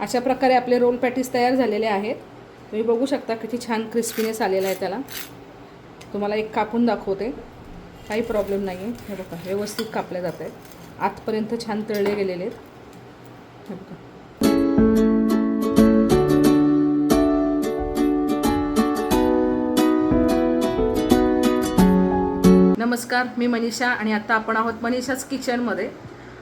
अशा प्रकारे आपले रोल पॅटीस तयार झालेले आहेत. तुम्ही बघू शकता किती छान क्रिस्पीनेस आलेला आहे त्याला. तुम्हाला एक कापून दाखवते, काही प्रॉब्लेम नाही आहे. हे बघा व्यवस्थित कापले जात आहेत, आतपर्यंत छान तळले गेलेले आहेत. हे बघा. नमस्कार, मी मनीषा आणि आता आपण आहोत मनीषाच किचनमध्ये.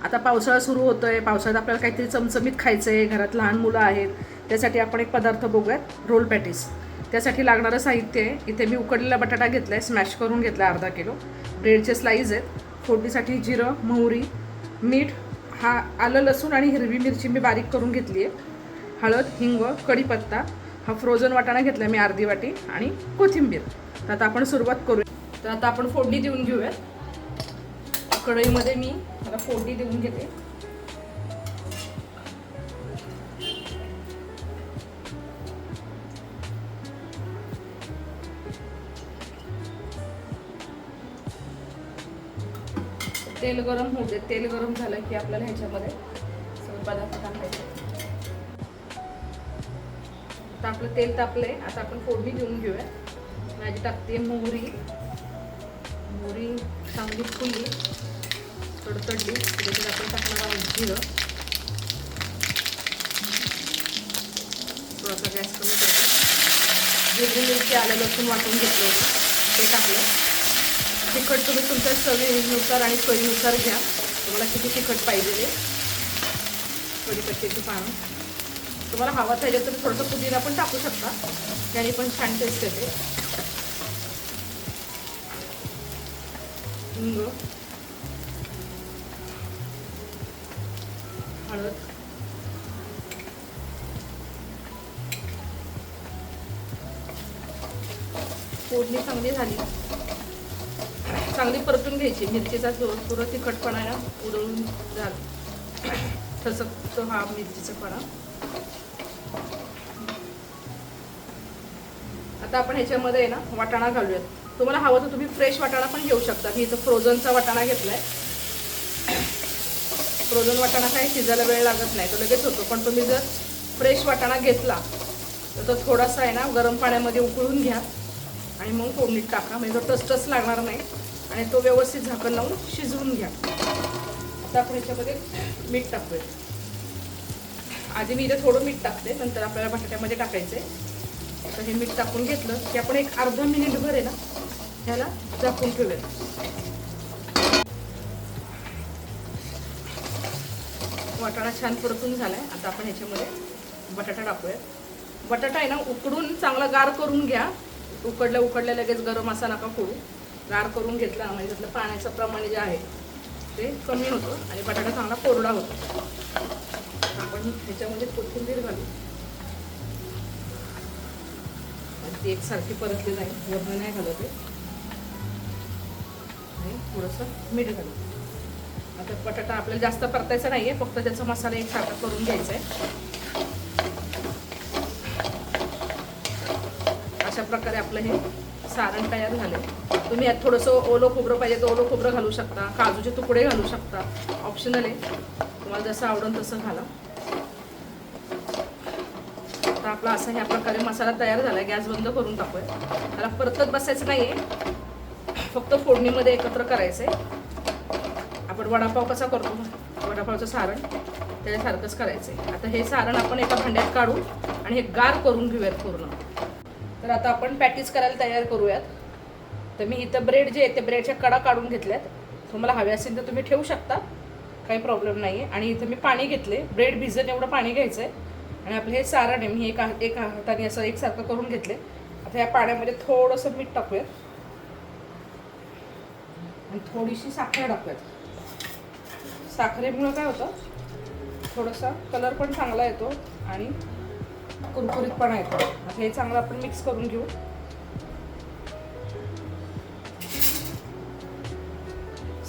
आता पावसाळा सुरू होतो आहे. पावसाळ्यात आपल्याला काहीतरी चमचमीत खायचं आहे, घरात लहान मुलं आहेत, त्यासाठी आपण एक पदार्थ बघूयात, रोल पॅटीस. त्यासाठी लागणारं साहित्य आहे, इथे मी उकडलेला बटाटा घेतला आहे, स्मॅश करून घेतला आहे अर्धा किलो. ब्रेडचे स्लाईज आहेत. फोडणीसाठी जिरं, मोहरी, मीठ, हा आलं लसूण आणि हिरवी मिरची मी बारीक करून घेतली आहे, हळद, हिंग, कढीपत्ता, हा फ्रोझन वाटाणा घेतला मी अर्धी वाटी आणि कोथिंबीर. तर आता आपण सुरुवात करूया. तर आता आपण फोडणी देऊन घेऊयात. कढईमध्ये मी मला फोडणी देऊन घेते. तेल गरम होऊ दे. तेल गरम झालं की आपल्याला ह्याच्यामध्ये सगळे पदार्थ टाकायचे. आता आपलं तेल तापलंय, आता आपण फोडणी देऊन घेऊया. माझी टाकते मोहरी. मोहरी चांगली फुलली, तडतडली, त्याच्यात आपण टाकणार आहोत जिरं. थोडासा गॅस कमी करतो. हिरवी मिरची, आलं लसूण वाटून घेतलं होतं ते टाकलं. तिखट तुम्ही तुमच्या चवीनुसार आणि सोयीनुसार घ्या, तुम्हाला किती तिखट पाहिजे. कढीपत्त्याची पानं तुम्हाला हवा पाहिजे तर थोडंसं पुदिना पण टाकू शकता, त्याने पण छान टेस्ट येते. हिंग, हळद, फोडणी चांगली झाली, चांगली परतून घ्यायची. मिरचीचा थोडं तिखटपणा उडवून झाला, ठसकतो हा मिरचीचा पणा. आता आपण ह्याच्यामध्ये ना वाटाणा घालूयात. तुम्हाला हवं तर तुम्ही फ्रेश वाटाणा पण घेऊ शकता. मी इथं फ्रोझनचा वाटाणा घेतलाय. फ्रोझन वाटाणा काही शिजायला वेळ लागत नाही, तो लगेच होतो. पण तुम्ही जर फ्रेश वाटाणा घेतला तर तो थोडासा आहे ना गरम पाण्यामध्ये उकळून घ्या आणि मग फोडणीत टाका, म्हणजे तो टसटस लागणार नाही आणि तो व्यवस्थित झाकण लावून शिजवून घ्या. आता आपण ह्याच्यामध्ये मीठ टाकूया. आधी मी इथे थोडं मीठ टाकते, नंतर आपल्याला बटाट्यामध्ये टाकायचं आहे. आता हे मीठ टाकून घेतलं की आपण एक अर्धा मिनिटभर आहे ना ह्याला झाकून ठेवूया. वाटाणा छान परतून झालाय. आता आपण ह्याच्यामध्ये बटाटा टाकूया. बटाटा आहे ना उकडून चांगला गार करून घ्या. उकडल्या लगेच गरम असा नका करू. गार करून घेतला म्हणजे त्यातलं पाण्याचं प्रमाण जे आहे ते कमी होतं आणि बटाटा चांगला कोरडा होतो. आपण ह्याच्यामध्ये कोथिंबीर घालू. ती एकसारखी परतली जाईल, वरण नाही घालत आहे. आणि थोडंसं मीठ घालू. आता बटाटा आपल्याला जास्त परतायचा नाही आहे, फक्त त्याचा मसाला एकसारखा करून घ्यायचा आहे. अशा प्रकारे आपलं हे सारण तयार झाले. तुम्ही यात थोडंसं ओलं खोबरं पाहिजे तर ओलं खोबरं घालू शकता, काजूचे तुकडे घालू शकता, ऑप्शनल आहे, तुम्हाला जसं आवडेल तसं घाला. तर आपला असा ह्या प्रकारे मसाला तयार झाला. गॅस बंद करून टाकूया. त्याला परतत बसायचं नाही आहे, फक्त फोडणीमध्ये एकत्र करायचं आहे. आपण वडापाव कसा करतो, वडापावचं सारण त्याच्यासारखंच करायचं आहे. आता हे सारण आपण एका भांड्यात काढू आणि हे गार करून घेऊयात पूर्ण. तर आता आपण पॅटीस करायला तयार करूयात. तर मी इथं ब्रेड जे आहे ते ब्रेडच्या कडा काढून घेतल्यात. तुम्हाला हवे असेल तर तुम्ही ठेवू शकता, काही प्रॉब्लेम नाही आहे. आणि इथं मी पाणी घेतले, ब्रेड भिजत एवढं पाणी घ्यायचं आहे. आणि आपलं हे सारण आहे मी एक हाताने असं एकसारखं करून घेतले. आता या पाण्यामध्ये थोडंसं मीठ टाकूयात आणि थोडीशी साखर टाकूयात. साखरेमुळं काय होतं, थोडासा कलर पण चांगला येतो आणि कुरकुरीतपणा येतो. आता हे चांगलं आपण मिक्स करून घेऊ.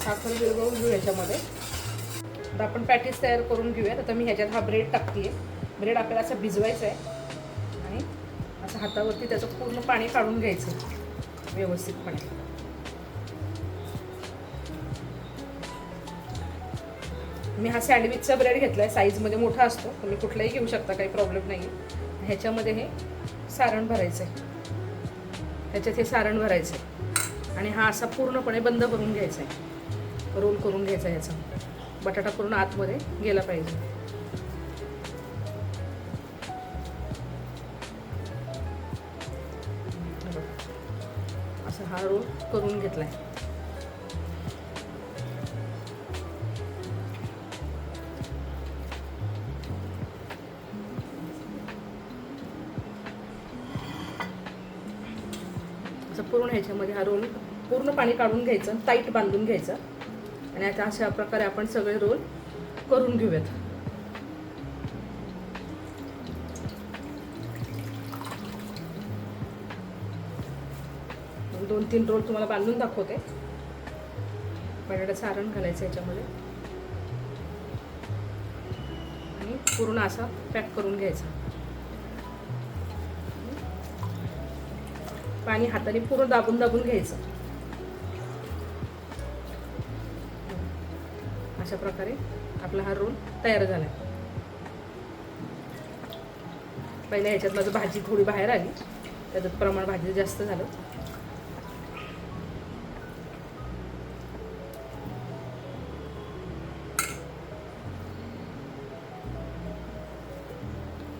साखर विरघळून घेऊ ह्याच्यामध्ये. आता आपण पॅटीस तयार करून घेऊयात. आता मी ह्याच्यात हा ब्रेड टाकते. ब्रेड आपल्याला असं भिजवायचं आहे आणि असं हातावरती त्याचं पूर्ण पाणी काढून घ्यायचं व्यवस्थितपणे. मी हा सँडविचचा ब्रेड घेतला आहे, साईजमध्ये मोठा असतो, तुम्ही कुठलाही घेऊ शकता, काही प्रॉब्लेम नाही आहे. ह्याच्यामध्ये हे सारण भरायचं आहे, ह्याच्यात हे सारण भरायचं आहे आणि हा असा पूर्णपणे बंद करून घ्यायचा आहे, रोल करून घ्यायचा आहे. ह्याचा बटाटा पूर्ण आतमध्ये गेला पाहिजे. असं हा रोल करून घेतला आहे. असं पूर्ण ह्याच्यामध्ये हा रोल पूर्ण पाणी काढून घ्यायचं, टाईट बांधून घ्यायचं आणि आता अशा प्रकारे आपण सगळे रोल करून घेऊयात. दोन तीन रोल तुम्हाला बांधून दाखवते. बटाटा सारण घालायचं याच्यामध्ये आणि पूर्ण असा पॅक करून घ्यायचा. पाणी हाताने पूर्ण दाबून दाबून घ्यायचं. अशा प्रकारे आपला हा रोल तयार झाला. पहिल्या ह्याच्यात माझं भाजी थोडी बाहेर आली, त्याचं प्रमाण भाजी जास्त झालं.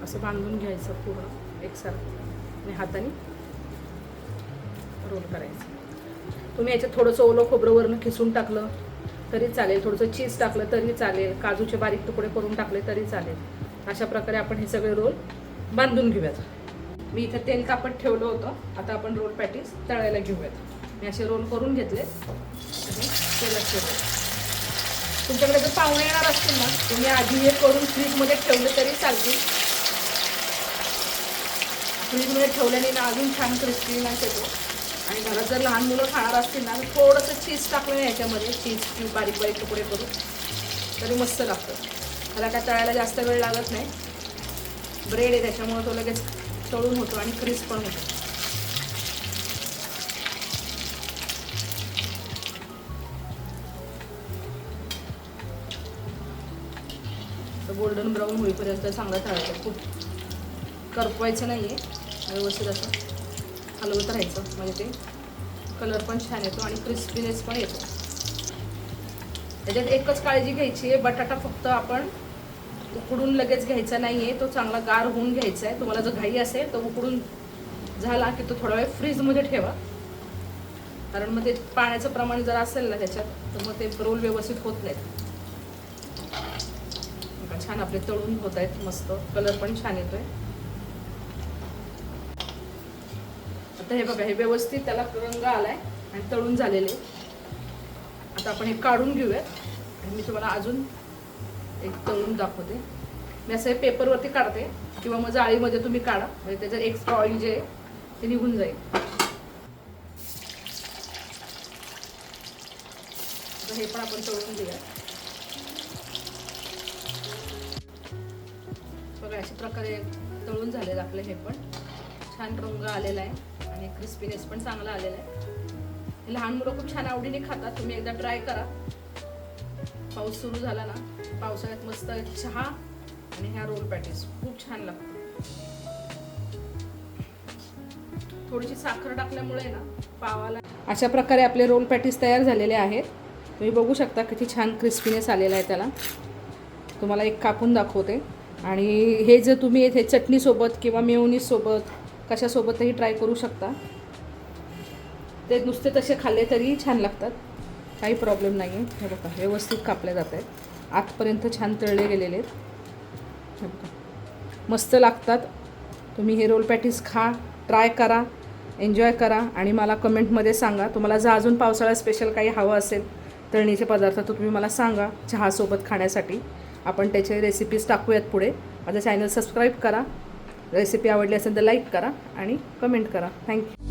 असं बांधून घ्यायचं पूर्ण एकसारखं आणि हाताने रोल करायचं. तुम्ही याच्यात थोडंसं ओलं खोबरं वरनं खिसून टाकलं तरी चालेल, थोडंसं चीज टाकलं तरी चालेल, काजूचे बारीक तुकडे करून टाकले तरी चालेल. अशा प्रकारे आपण हे सगळे रोल बांधून घेऊयात. मी इथं तेल तापत ठेवलं होतं, आता आपण रोल पॅटीस तळायला घेऊयात. मी असे रोल करून घेतले आणि तेलात ठेवले. तुमच्याकडे जर पाहुणे येणार असतील ना, तुम्ही आधी हे करून फ्रीजमध्ये ठेवले तरी चालतील. फ्रीजमध्ये ठेवल्याने ना अजून छान क्रिस्पीनेस येतो. आणि घरात जर लहान मुलं खाणार असतील ना, तर थोडंसं चीज टाकलं ना याच्यामध्ये, चीज क्यूब बारीक बारीक तुकडे करून, तरी मस्त लागतं. त्याला काय तळायला जास्त वेळ लागत नाही. ब्रेड आहे त्याच्यामुळे तो लगेच तळून होतो आणि क्रिस्प पण होतो. तर गोल्डन ब्राऊन होईपर्यंत चांगलं तळायचं, खूप करपवायचं नाही आहे. व्यवस्थित असं हलवत राहायचं, म्हणजे ते कलर पण छान येतो आणि क्रिस्पीनेस पण येतो. त्याच्यात एकच काळजी घ्यायची आहे, बटाटा फक्त आपण उकडून लगेच घ्यायचा नाही आहे, तो चांगला गार होऊन घ्यायचा आहे. तुम्हाला जर घाई असेल तर उकडून झाला की तो थोडा वेळ फ्रीजमध्ये ठेवा, कारण मग ते पाण्याचं प्रमाण जर असेल ना त्याच्यात तर मग ते रोल व्यवस्थित होत नाहीत. छान आपले तळून होत आहेत, मस्त कलर पण छान येतोय. आता हे बघा, हे व्यवस्थित त्याला रंग आलाय आणि तळून झालेले. आता आपण हे काढून घेऊयात आणि मी तुम्हाला अजून एक तळून दाखवते. मी असं हे पेपरवरती काढते किंवा मग जाळीमध्ये तुम्ही काढा, म्हणजे त्याचं एक्स्ट्रा ऑइल जे आहे ते निघून जाईल. आता हे पण आपण तळून घेऊया. बघा अशा प्रकारे तळून झालेलं आपलं हे पण छान रंग आलेला आहे आणि क्रिस्पीनेस पण चांगला आलेला आहे. लहान मुलं खूप छान आवडीने खातात. तुम्ही एकदा ट्राय करा. पाऊस सुरू झाला ना, पावसाळ्यात मस्त चहा आणि ह्या रोल पॅटीस खूप छान लागतात. थोडीशी साखर टाकल्यामुळे ना पावाला. अशा प्रकारे आपले रोल पॅटीस तयार झालेले आहेत. तुम्ही बघू शकता किती छान क्रिस्पीनेस आलेला आहे त्याला. तुम्हाला एक कापून दाखवते. आणि हे जर तुम्ही इथे चटणीसोबत किंवा मेयोनीजसोबत कशासोबतही ट्राय करू शकता. ते नुसते तसे खाल्ले तरी छान लागतात, काही प्रॉब्लेम नाही आहे. हे बघा व्यवस्थित कापले जात आहेत, आतपर्यंत छान तळले गेलेले आहेत. हे बघा मस्त लागतात. तुम्ही हे रोल पॅटीस खा, ट्राय करा, एन्जॉय करा आणि मला कमेंटमध्ये सांगा. तुम्हाला जर अजून पावसाळ्यात स्पेशल काही हवं असेल तळणीचे पदार्थ तर तुम्ही मला सांगा चहासोबत खाण्यासाठी. आपण त्याचे रेसिपीज टाकूयात पुढे. माझं चॅनल सबस्क्राईब करा. रेसिपी आवडली असेल तर लाईक करा आणि कमेंट करा. थँक्यू.